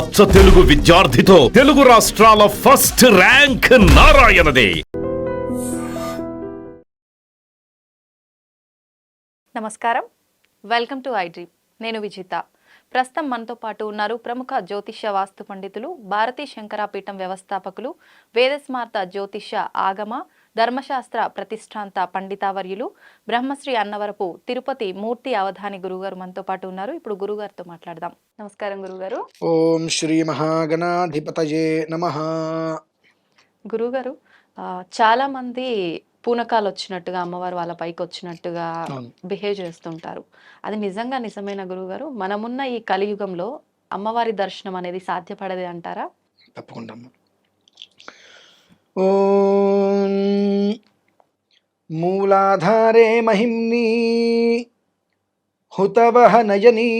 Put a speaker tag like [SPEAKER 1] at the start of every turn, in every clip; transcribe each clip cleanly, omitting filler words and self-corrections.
[SPEAKER 1] అచ్చ తెలుగు విద్యార్థితో తెలుగు రాష్ట్రాల first rank నారాయణదే.
[SPEAKER 2] నమస్కారం, వెల్కమ్ టు ఐడ్రీమ్. నేను విజిత. ప్రస్తుతం మనతో పాటు ఉన్నారు ప్రముఖ జ్యోతిష్య వాస్తు పండితులు, భారతీ శంకరాపీఠం వ్యవస్థాపకులు, వేదస్మార్త జ్యోతిష్య ఆగమ ధర్మశాస్త్ర ప్రతిష్టాంత పండితావర్యులు, బ్రహ్మశ్రీ అన్నవరపు తిరుపతి మూర్తి అవధాని గురుగారు మనతో పాటు ఉన్నారు. ఇప్పుడు గురుగారితో మాట్లాడదాం. నమస్కారం గురుగారు.
[SPEAKER 3] ఓం శ్రీ మహాగణాధిపతయే నమః.
[SPEAKER 2] గురుగారు, చాలా మంది పూనకాలు వచ్చినట్టుగా, అమ్మవారు వాళ్ళ పైకి వచ్చినట్టుగా బిహేవ్ చేస్తుంటారు. అది నిజంగా నిజమైన గురుగారు? మనమున్న ఈ కలియుగంలో అమ్మవారి దర్శనం అనేది సాధ్యపడదే అంటారా?
[SPEAKER 3] తప్పకుండా. ఓం మూలాధారే మహిమ్ని హుతవహ నయనీ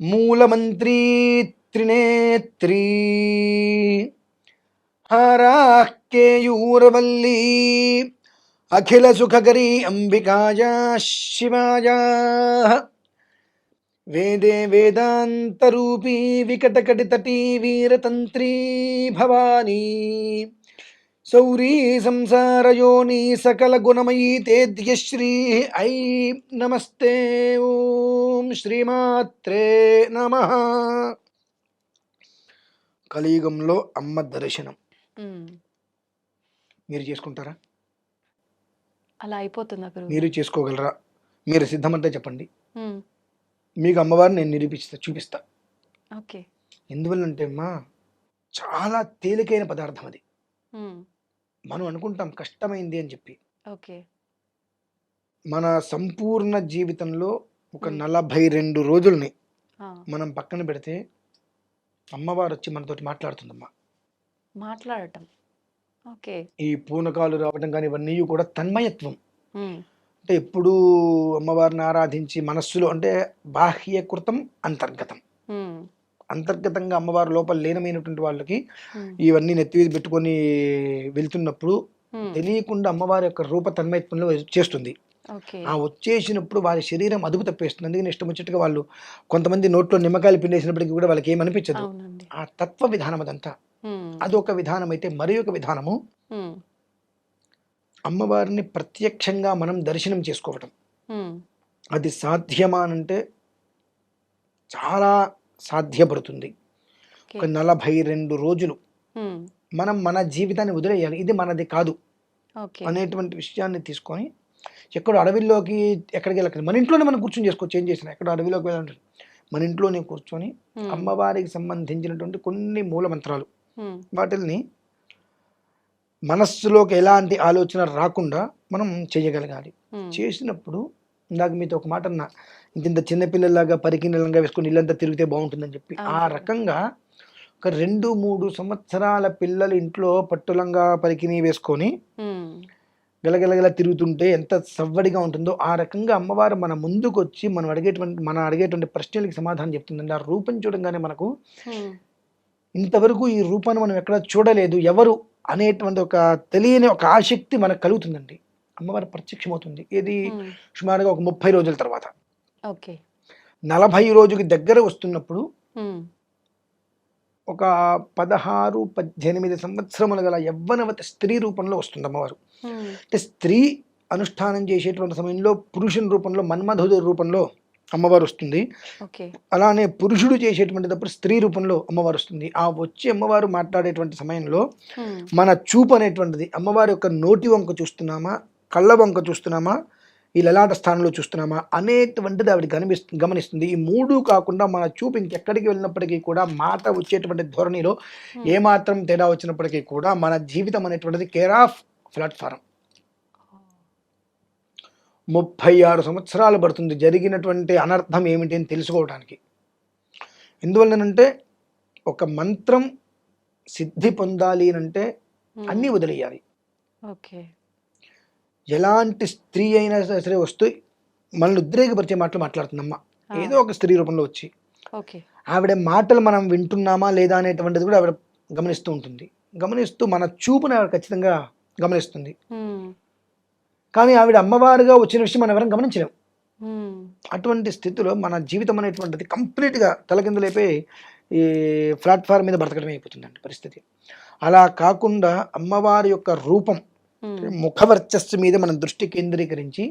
[SPEAKER 3] మూలమంత్రీ త్రినేత్రీ హారాకేయూరవల్లీ అఖిల సుఖకరీ అంబికాయా శివాయా వేదే వేదాంతరూపీ వికటకటితటీ వీరతంత్రీ భవానీ సౌరీ సంసారయోని సకల గుణమయీ తేద్యశ్రీ ఐ నమస్తే. ఓం శ్రీమాత్రే నమః. కలియుగంలో అమ్మ దర్శనం మీరు చేసుకుంటారా?
[SPEAKER 2] అలా అయిపోతుందా గురువు?
[SPEAKER 3] మీరు చేసుకోగలరా? మీరు సిద్ధమంటే చెప్పండి, మీకు అమ్మవారిని నేను చూపిస్తా.
[SPEAKER 2] ఓకే.
[SPEAKER 3] ఎందువల్లంటే అమ్మా, చాలా తేలికైన పదార్థం అది. మనం అనుకుంటాం కష్టమైంది అని చెప్పి.
[SPEAKER 2] ఓకే.
[SPEAKER 3] మన సంపూర్ణ జీవితంలో ఒక 42 రోజుల్ని మనం పక్కన పెడితే అమ్మవారు వచ్చి మనతోటి మాట్లాడుతుందమ్మా.
[SPEAKER 2] మాట్లాడటం. ఓకే.
[SPEAKER 3] ఈ పూనకాలు రావడం కానీ ఇవన్నీ కూడా తన్మయత్వం. అంటే ఎప్పుడు అమ్మవారిని ఆరాధించి మనస్సులో, అంటే బాహ్యకృతం అంతర్గతం. అంతర్గతంగా అమ్మవారి లోపల లీనమైనటువంటి వాళ్ళకి ఇవన్నీ నెత్తిమీద పెట్టుకొని వెళ్తున్నప్పుడు తెలియకుండా అమ్మవారి యొక్క రూప తన్మయత్వంలో చేస్తుంది. ఆ వచ్చేసినప్పుడు వారి శరీరం అదుపు తప్పేస్తుంది. అందుకని ఇష్టం వచ్చినట్టుగా వాళ్ళు కొంతమంది నోట్లో నిమ్మకాయలు పిండేసినప్పటికీ కూడా వాళ్ళకి ఏమనిపించదు. ఆ తత్వ విధానం అదంతా. అదొక విధానం. అయితే మరి ఒక విధానము అమ్మవారిని ప్రత్యక్షంగా మనం దర్శనం చేసుకోవటం. అది సాధ్యమా అంటే చాలా సాధ్యపడుతుంది. ఒక 42 రోజులు మనం మన జీవితాన్ని వదిలేయాలి. ఇది మనది కాదు అనేటువంటి విషయాన్ని తీసుకొని ఎక్కడో అడవిలోకి ఎక్కడికి వెళ్ళకండి, మన ఇంట్లోనే మనం కూర్చొని చేసుకోవచ్చు. ఏం చేసినా ఎక్కడో అడవిలోకి వెళ్ళండి, మన ఇంట్లోనే కూర్చొని అమ్మవారికి సంబంధించినటువంటి కొన్ని మూల మంత్రాలు, వాటిల్ని మనస్సులోకి ఎలాంటి ఆలోచన రాకుండా మనం చేయగలగాలి. చేసినప్పుడు ఇందాక మీతో ఒక మాట అన్నా, ఇంత చిన్నపిల్లలాగా పరికిణలంగా వేసుకొని ఇల్లంతా తిరిగితే బాగుంటుందని చెప్పి. ఆ రకంగా ఒక 2-3 సంవత్సరాల పిల్లలు ఇంట్లో పట్టులంగా పరికిణి వేసుకొని గలగలగల తిరుగుతుంటే ఎంత సవ్వడిగా ఉంటుందో, ఆ రకంగా అమ్మవారు మన ముందుకు వచ్చి మనం అడిగేటువంటి ప్రశ్నలకి సమాధానం చెప్తుందండి. ఆ రూపం చూడంగానే మనకు ఇంతవరకు ఈ రూపాన్ని మనం ఎక్కడ చూడలేదు ఎవరు అనేటువంటి ఒక తెలియని ఒక ఆసక్తి మనకు కలుగుతుందండి. అమ్మవారు ప్రత్యక్షమవుతుంది. ఇది సుమారుగా ఒక 30 రోజుల తర్వాత. 40 రోజుకి దగ్గర వస్తున్నప్పుడు ఒక 16-18 సంవత్సరములు గల యవ్వనవతి స్త్రీ రూపంలో వస్తుంది అమ్మవారు. అంటే స్త్రీ అనుష్ఠానం చేసేటువంటి సమయంలో పురుషుని రూపంలో, మన్మధుడు రూపంలో అమ్మవారు వస్తుంది. అలానే పురుషుడు చేసేటువంటిప్పుడు స్త్రీ రూపంలో అమ్మవారు వస్తుంది. ఆ వచ్చి అమ్మవారు మాట్లాడేటువంటి సమయంలో మన చూపు అనేటువంటిది అమ్మవారి యొక్క నోటి వంక చూస్తున్నామా, కళ్ళ వంక చూస్తున్నామా, ఈ లలాట స్థానంలో చూస్తున్నామా అనేటువంటిది ఆవిడ గమనిస్తుంది. ఈ 3 కాకుండా మన చూపు ఇంకెక్కడికి వెళ్ళినప్పటికీ కూడా మాట వచ్చేటువంటి ధోరణిలో ఏమాత్రం తేడా వచ్చినప్పటికీ కూడా మన జీవితం అనేటువంటిది కేర్ ఆఫ్ ప్లాట్ఫారం. 36 సంవత్సరాలు పడుతుంది జరిగినటువంటి అనర్థం ఏమిటి అని తెలుసుకోవడానికి. ఎందువల్లనంటే ఒక మంత్రం సిద్ధి పొందాలి అంటే అన్నీ వదిలేయాలి. ఎలాంటి స్త్రీ అయినా సరే వస్తూ మనల్ని ఉద్రేకపరిచే మాటలు మాట్లాడుతుందమ్మ, ఏదో ఒక స్త్రీ రూపంలో వచ్చి. ఆవిడ మాటలు మనం వింటున్నామా లేదా అనేటువంటిది కూడా ఆవిడ గమనిస్తూ ఉంటుంది. గమనిస్తూ మన చూపుని ఆవిడ ఖచ్చితంగా గమనిస్తుంది. కానీ ఆవిడ అమ్మవారుగా వచ్చిన విషయం మనం ఎవరైనా గమనించలేం. అటువంటి స్థితిలో మన జీవితం అనేటువంటిది కంప్లీట్గా తలకిందులైపోయి ఈ ప్లాట్ఫామ్ మీద బ్రతకడం అయిపోతుందండి పరిస్థితి. అలా కాకుండా అమ్మవారి యొక్క రూపం ముఖవర్చస్సు మీద మనం దృష్టి కేంద్రీకరించి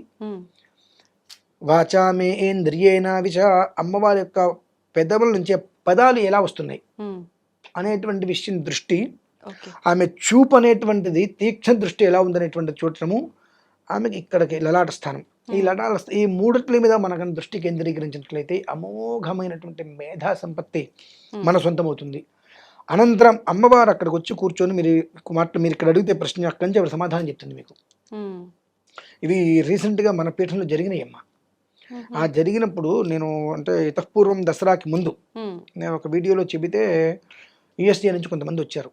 [SPEAKER 3] వాచామే ఇంద్రియేణ విచ అమ్మవారి యొక్క పెదవుల నుంచి పదాలు ఎలా వస్తున్నాయి అనేటువంటి విషయం దృష్టి, ఆమె చూపు అనేటువంటిది తీక్షణ దృష్టి ఎలా ఉందనేటువంటి చూడటము, ఆమెకి ఇక్కడికి లలాట స్థానం, ఈ మూడిట్ల మీద మనకు దృష్టి కేంద్రీకరించినట్లయితే అమోఘమైనటువంటి మేధా సంపత్తి మన సొంతమవుతుంది. అనంతరం అమ్మవారు అక్కడికి వచ్చి కూర్చొని మీరు ఇక్కడ అడిగితే ప్రశ్న అక్కడి నుంచి ఆవిడ సమాధానం చెప్తుంది మీకు. ఇవి రీసెంట్గా మన పీఠంలో జరిగినాయి అమ్మ. ఆ జరిగినప్పుడు నేను అంటే ఇతపూర్వం దసరాకి ముందు నేను ఒక వీడియోలో చెబితే యుఎస్ఏ నుంచి కొంతమంది వచ్చారు.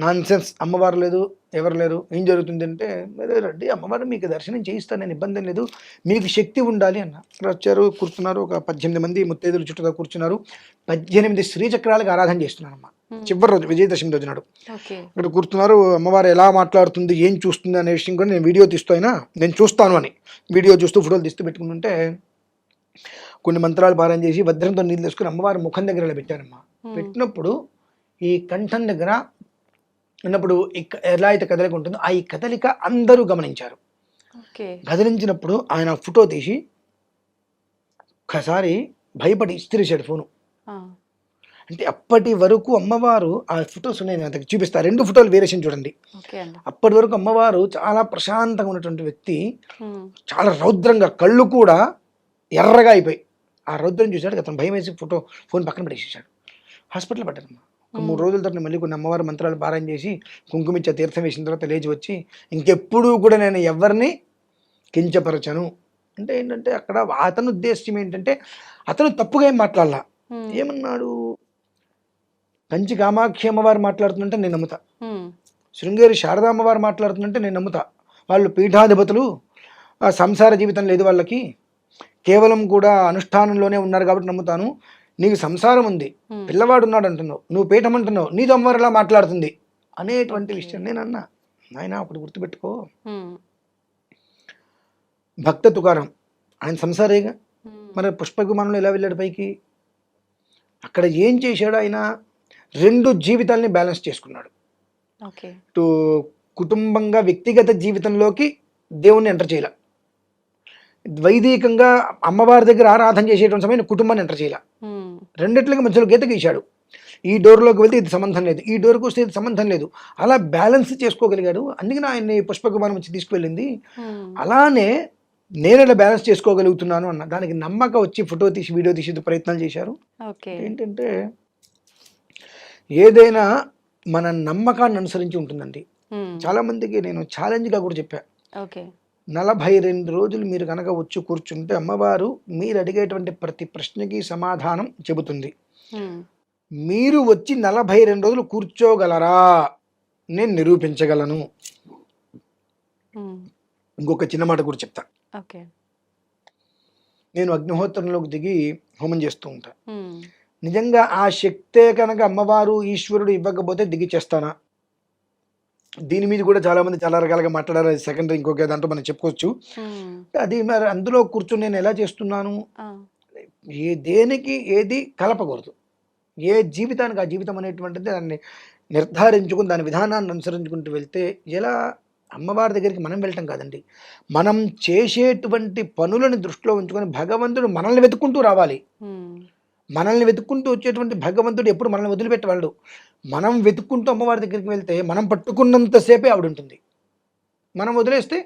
[SPEAKER 3] నాన్ సెన్స్, అమ్మవారు లేదు, ఎవరు లేరు, ఏం జరుగుతుంది అంటే, మరి రండి అమ్మవారు మీకు దర్శనం చేయిస్తాను, నేను ఇబ్బంది లేదు, మీకు శక్తి ఉండాలి అన్న. ఇక్కడ వచ్చారు, కూర్చున్నారు, ఒక 18 మంది ముత్తైదులు చుట్టూగా కూర్చున్నారు. 18 శ్రీచక్రాలకు ఆరాధన చేస్తున్నారమ్మ. చివరి రోజు విజయదశమి రోజు నాడు ఇక్కడ కూర్చున్నారు. అమ్మవారు ఎలా మాట్లాడుతుంది, ఏం చూస్తుంది అనే విషయం కూడా నేను వీడియో తీస్తూ అయినా నేను చూస్తాను అని వీడియో చూస్తూ ఫోటోలు తీస్తూ పెట్టుకుంటుంటే కొన్ని మంత్రాలు పారాయణ చేసి వజ్రంతో నీళ్ళు తీసుకుని అమ్మవారి ముఖం దగ్గర ఇలా పెట్టారమ్మ. పెట్టినప్పుడు ఈ కంఠం దగ్గర ఉన్నప్పుడు ఎలా అయితే కదలిక ఉంటుందో ఆ ఈ కదలిక అందరూ గమనించారు. కదిలించినప్పుడు ఆయన ఫోటో తీసి ఒక్కసారి భయపడి ఇస్త్రీసాడు ఫోను. అంటే అప్పటి వరకు అమ్మవారు ఆ ఫొటోస్ ఉన్నాయి, నేను చూపిస్తా, 2 ఫోటోలు వేరియేషన్ చూడండి. అప్పటి వరకు అమ్మవారు చాలా ప్రశాంతంగా ఉన్నటువంటి వ్యక్తి చాలా రౌద్రంగా, కళ్ళు కూడా ఎర్రగా అయిపోయి ఆ రౌద్రం చూశాడు. అతను భయం వేసి ఫోన్ పక్కన పెట్టేసేసాడు. హాస్పిటల్ పడ్డారమ్మ. ఒక 3 రోజుల తర్వాత మళ్ళీ కొన్ని అమ్మవారి మంత్రాలు పారాయణ చేసి కుంకుమిచ్చ తీర్థం వేసిన తర్వాత లేచి వచ్చి ఇంకెప్పుడు కూడా నేను ఎవరిని కించపరచను అంటే ఏంటంటే అక్కడ అతని ఉద్దేశం ఏంటంటే అతను తప్పుగా ఏం మాట్లాడాల. ఏమన్నాడు, కంచి కామాక్షి అమ్మవారు మాట్లాడుతుందంటే నేను నమ్ముతా, శృంగేరి శారదా అమ్మవారు మాట్లాడుతుందంటే నేను నమ్ముతా, వాళ్ళు పీఠాధిపతులు, సంసార జీవితం లేదు వాళ్ళకి, కేవలం కూడా అనుష్ఠానంలోనే ఉన్నారు కాబట్టి నమ్ముతాను. నీకు సంసారం ఉంది, పిల్లవాడు ఉన్నాడు అంటున్నావు, నువ్వు పీఠం అంటున్నావు, నీతో అమ్మవారు ఎలా మాట్లాడుతుంది అనేటువంటి విషయం నేను అన్నా. నాయన అప్పుడు గుర్తుపెట్టుకో, భక్త తుకారం ఆయన సంసారేగా, మరి పుష్పక విమానంలో ఎలా వెళ్ళాడు పైకి? అక్కడ ఏం చేశాడు ఆయన? 2 జీవితాలని బ్యాలెన్స్ చేసుకున్నాడు. ఇటు కుటుంబంగా వ్యక్తిగత జీవితంలోకి దేవుణ్ణి ఎంటర్ చేయాల, వైదికంగా అమ్మవారి దగ్గర ఆరాధన చేసేటువంటి సమయం కుటుంబాన్ని ఎంటర్ చేయాల, రెండిట్లకి మధ్యలో గీత గీశాడు. ఈ డోర్లోకి వెళ్తే ఇది సంబంధం లేదు, ఈ డోర్కి వస్తే ఇది సంబంధం లేదు, అలా బ్యాలెన్స్ చేసుకోగలిగాడు. అందుకని ఆయన్ని పుష్పక విమానం వచ్చి తీసుకువెళ్ళింది. అలానే నేను ఇలా బ్యాలెన్స్ చేసుకోగలుగుతున్నాను అన్న దానికి నమ్మకం వచ్చి ఫోటో తీసి వీడియో తీసి ప్రయత్నాలు చేశారు. ఏంటంటే ఏదైనా మన నమ్మకాన్ని అనుసరించి ఉంటుందండి. చాలా మందికి నేను ఛాలెంజ్గా కూడా చెప్పా, 42 రోజులు మీరు కనుక వచ్చి కూర్చుంటే అమ్మవారు మీరు అడిగేటువంటి ప్రతి ప్రశ్నకి సమాధానం చెబుతుంది. మీరు వచ్చి 42 రోజులు కూర్చోగలరా? నేను నిరూపించగలను. ఇంకొక చిన్న మాట కూడా చెప్తా. నేను అగ్నిహోత్రంలోకి దిగి హోమం చేస్తూ ఉంటా. నిజంగా ఆ శక్తే కనుక అమ్మవారు ఈశ్వరుడు ఇవ్వకపోతే దిగి చేస్తానా? దీని మీద కూడా చాలా మంది చాలా రకాలుగా మాట్లాడారు. అది సెకండరీ, ఇంకొక దాంట్లో మనం చెప్పుకోవచ్చు. అది మరి అందులో కూర్చొని నేను ఎలా చేస్తున్నాను, దేనికి ఏది కలపకూడదు, ఏ జీవితానికి ఆ జీవితం అనేటువంటిది దాన్ని నిర్ధారించుకుని దాని విధానాన్ని అనుసరించుకుంటూ వెళ్తే ఎలా అమ్మవారి దగ్గరికి మనం వెళ్ళటం కాదండి, మనం చేసేటువంటి పనులను దృష్టిలో ఉంచుకొని భగవంతుడు మనల్ని వెతుక్కుంటూ రావాలి. మనల్ని వెతుక్కుంటూ వచ్చేటువంటి భగవంతుడు ఎప్పుడు మనల్ని వదిలిపెట్టవాడు. మనం వెతుక్కుంటూ అమ్మవారి దగ్గరికి వెళ్తే మనం పట్టుకున్నంతసేపే ఆవిడ ఉంటుంది. మనం వదిలేస్తే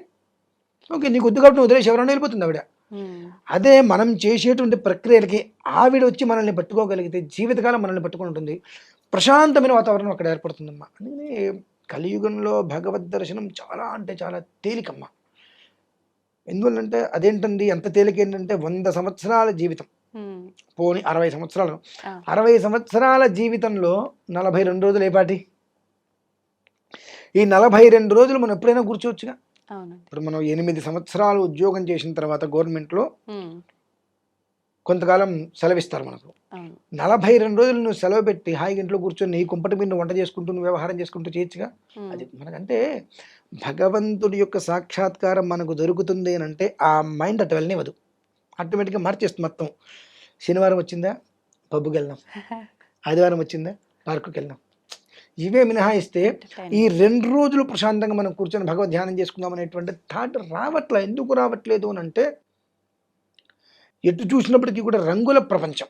[SPEAKER 3] ఓకే నీకు వద్దు కాబట్టి వదిలేసి ఎవరైనా వెళ్ళిపోతుంది ఆవిడ. అదే మనం చేసేటువంటి ప్రక్రియలకి ఆవిడ వచ్చి మనల్ని పట్టుకోగలిగితే జీవితకాలం మనల్ని పట్టుకుని ఉంటుంది. ప్రశాంతమైన వాతావరణం అక్కడ ఏర్పడుతుందమ్మా. అందుకని కలియుగంలో భగవద్ దర్శనం చాలా అంటే చాలా తేలికమ్మ. ఎందువల్లంటే అదేంటండి ఎంత తేలిక ఏంటంటే 100 సంవత్సరాల జీవితం, పోని 60 సంవత్సరాలు, 60 సంవత్సరాల జీవితంలో 42 రోజులు ఏపాటి? ఈ 42 రోజులు మనం ఎప్పుడైనా కూర్చోవచ్చుగా. ఇప్పుడు మనం 8 సంవత్సరాలు ఉద్యోగం చేసిన తర్వాత గవర్నమెంట్లో కొంతకాలం సెలవిస్తారు మనకు. 42 రోజులు నువ్వు సెలవు పెట్టి హాయిగా ఇంట్లో కూర్చొని నీ కుంపటి మీద వంట చేసుకుంటూ నువ్వు వ్యవహారం చేసుకుంటూ చేయొచ్చుగా. అది మనకంటే భగవంతుడి యొక్క సాక్షాత్కారం మనకు దొరుకుతుంది అని అంటే ఆ మైండ్ అటు వెళ్ళనివ్వదు, ఆటోమేటిక్గా మార్చేస్తుంది మొత్తం. శనివారం వచ్చిందా పబ్బుకి వెళ్దాం, ఆదివారం వచ్చిందా పార్కుకి వెళ్దాం. ఇవే మినహాయిస్తే ఈ 2 రోజులు ప్రశాంతంగా మనం కూర్చొని భగవద్ ధ్యానం చేసుకుందాం అనేటువంటి థాట్ రావట్లే. ఎందుకు రావట్లేదు అని అంటే, ఎటు చూసినప్పటికీ కూడా రంగుల ప్రపంచం,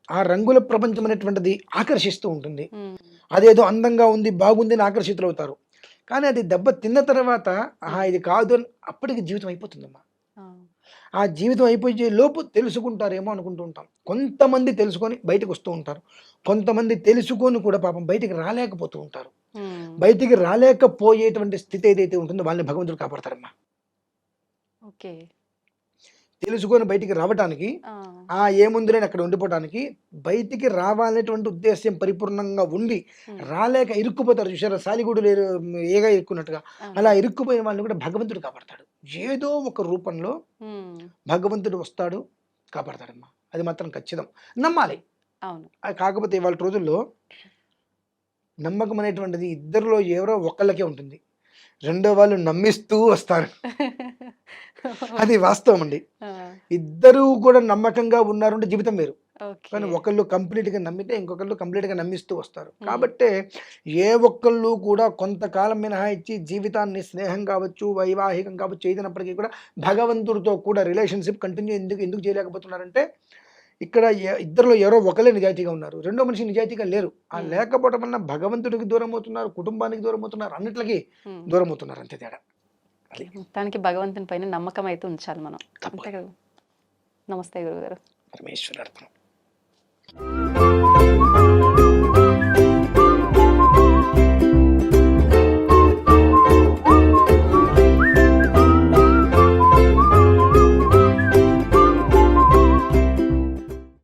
[SPEAKER 3] ఆ రంగుల ప్రపంచం అనేటువంటిది ఆకర్షిస్తూ ఉంటుంది. అదేదో అందంగా ఉంది, బాగుంది అని ఆకర్షితులు అవుతారు. కానీ అది దెబ్బ తిన్న తర్వాత ఇది కాదు అని అప్పటికి జీవితం అయిపోతుందమ్మా. ఆ జీవితం అయిపోయే లోపు తెలుసుకుంటారేమో అనుకుంటూ ఉంటాం. కొంతమంది తెలుసుకొని బయటకు వస్తూ ఉంటారు, కొంతమంది తెలుసుకొని కూడా పాపం బయటికి రాలేకపోతూ ఉంటారు. బయటికి రాలేకపోయేటువంటి స్థితి ఏదైతే ఉంటుందో వాళ్ళని భగవంతుడు కాపాడతారమ్మా.
[SPEAKER 2] ఓకే.
[SPEAKER 3] తెలుసుకొని బయటికి రావటానికి, ఏముంది నేను అక్కడ ఉండిపోవటానికి, బయటికి రావాలనేటువంటి ఉద్దేశ్యం పరిపూర్ణంగా ఉండి రాలేక ఇరుక్కుపోతారు. చూసారా, సాలిగూడు లేరు ఏగా ఇరుక్కున్నట్టుగా, అలా ఇరుక్కుపోయిన వాళ్ళని కూడా భగవంతుడు కాపాడతాడు. ఏదో ఒక రూపంలో భగవంతుడు వస్తాడు, కాపాడతాడమ్మా. అది మాత్రం ఖచ్చితం, నమ్మాలి. కాకపోతే ఇవాళ రోజుల్లో నమ్మకం అనేటువంటిది ఇద్దరిలో ఎవరో ఒకళ్ళకే ఉంటుంది, రెండో వాళ్ళు నమ్మిస్తూ వస్తారు. అది వాస్తవం అండి. ఇద్దరు కూడా నమ్మకంగా ఉన్నారు అంటే జీవితం వేరు. కానీ ఒకళ్ళు కంప్లీట్గా నమ్మితే ఇంకొకళ్ళు కంప్లీట్గా నమ్మిస్తూ వస్తారు. కాబట్టి ఏ ఒక్కళ్ళు కూడా కొంతకాలం మినహాయించి జీవితాన్ని స్నేహం కావచ్చు, వైవాహికం కావచ్చు, ఏదైనప్పటికీ కూడా భగవంతుడితో కూడా రిలేషన్షిప్ కంటిన్యూ ఎందుకు చేయలేకపోతున్నారంటే, ఇక్కడ ఇద్దరిలో ఎవరో ఒకళ్ళే నిజాయితీగా ఉన్నారు, రెండో మనిషి నిజాయితీగా లేరు. ఆ లేకపోవడం వల్ల భగవంతుడికి దూరం అవుతున్నారు, కుటుంబానికి దూరం అవుతున్నారు, అన్నిటికీ దూరం అవుతున్నారు. అంతే తేడా.
[SPEAKER 2] మొత్తానికి భగవంతుని పైన నమ్మకం అయితే ఉంచాలి మనం. అంతే కదా. నమస్తే గురుగారు.
[SPEAKER 3] పరమేశ్వరార్పణం.